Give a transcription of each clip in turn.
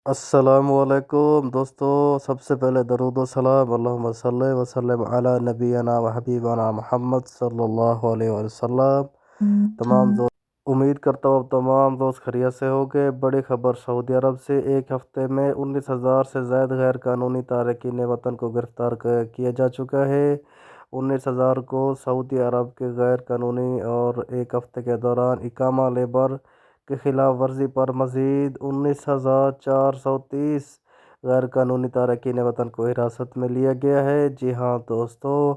अस्सलामुअलैकुम दोस्तों। सबसे पहले दरूद व सलाम अल्लाहुम्मा सल्ले वसल्लम अला नबीना व हबीबना मोहम्मद सल्लल्लाहु अलैहि वसल्लम। तमाम दोस्त, उम्मीद करता हूँ तमाम दोस्त खैरियत से होंगे। बड़ी खबर सऊदी अरब से, एक हफ्ते में 19,000 से ज़ायद गैर कानूनी तारकीन वतन को गिरफ़्तार किया जा चुका है। 19,000 को सऊदी अरब के गैर कानूनी और एक हफ्ते के दौरान इकामा लेबर की खिलाफ वर्जी पर मज़ीद 19,430 गैर कानूनी तारकीन वतन को हिरासत में लिया गया है। जी हाँ दोस्तों,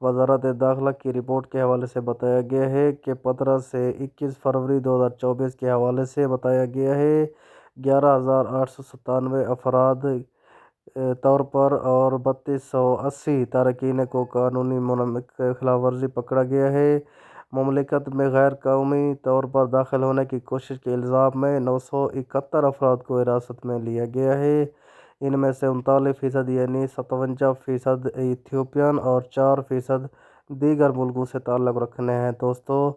वजारत दाखिला की रिपोर्ट के हवाले से बताया गया है कि 15 से 21 फरवरी 2024 के हवाले से बताया गया है 11,897 अफराद तौर पर और 3280 तारकीन को कानूनी मुनम के खिलाफ वर्जी पकड़ा गया है। ममलिकत में गैर कौमी तौर पर दाखिल होने की कोशिश के इल्ज़ाम में 971 अफराद को हिरासत में लिया गया है। इनमें से 39% यानी 57% इथियोपियन और 4% दीगर मुल्कों से ताल्लुक़ रखने हैं दोस्तों।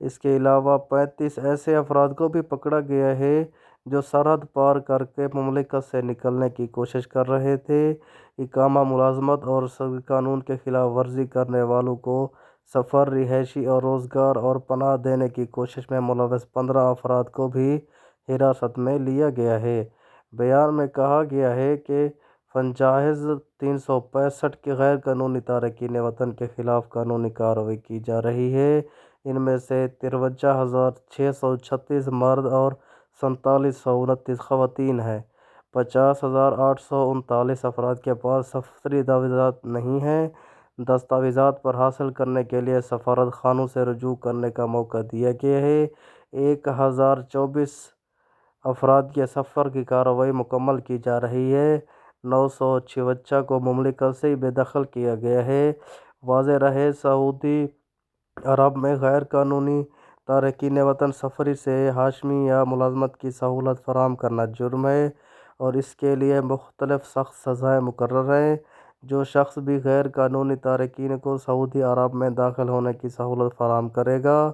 इसके अलावा 35 ऐसे अफराद को भी पकड़ा गया है जो सरहद पार करके ममलिकत से निकलने की कोशिश कर रहे थे। इकामा, मुलाजमत और सभी कानून के खिलाफ वर्जी करने वालों को सफ़र, रिहायशी और रोज़गार और पनाह देने की कोशिश में मुलव्वस 15 अफराद को भी हिरासत में लिया गया है। बयान में कहा गया है कि फंजाइज 365 के गैर कानूनी तारकीन वतन के खिलाफ कानूनी कार्रवाई की जा रही है। इनमें से 53,636 मर्द और 4729 ख़वातीन हैं। 50,839 अफराद के पास सफरी दस्तावेज़ात नहीं हैं। दस्तावेज़ात पर हासिल करने के लिए सफारत खानों से रुजू करने का मौका दिया गया है। 1,024 अफराद के सफ़र की कार्रवाई मुकम्मल की जा रही है। 956 को मुमलिकत से बेदखल किया गया है। वाज़ेह रहे, सऊदी अरब में गैर कानूनी तारकीन वतन सफरी से हाशमी या मुलाजमत की सहूलत फराहम करना जुर्म है और इसके लिए मुख्तलिफ सख्त सज़ाएँ मुकर्रर हैं। जो शख्स भी गैर कानूनी तारकीन को सऊदी अरब में दाखिल होने की सहूलत फराहम करेगा,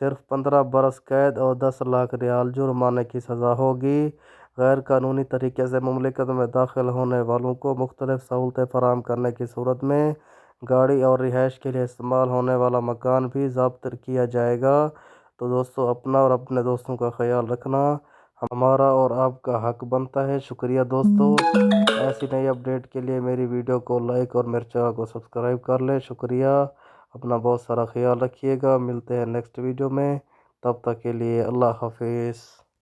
सिर्फ 15 बरस कैद और 10 लाख रियाल जुर्माने की सज़ा होगी। गैर कानूनी तरीके से मुमलिकत में दाखिल होने वालों को मुख्तलिफ सहूलतें फराहम करने की सूरत में गाड़ी और रिहाइश के लिए इस्तेमाल होने वाला मकान भी ज़ब्त किया जाएगा। तो दोस्तों, अपना और अपने दोस्तों का ख्याल रखना हमारा और आपका हक बनता है। शुक्रिया दोस्तों। ऐसी नई अपडेट के लिए मेरी वीडियो को लाइक और मेरे चैनल को सब्सक्राइब कर लें। शुक्रिया। अपना बहुत सारा ख्याल रखिएगा। मिलते हैं नेक्स्ट वीडियो में। तब तक के लिए अल्लाह हाफिज़।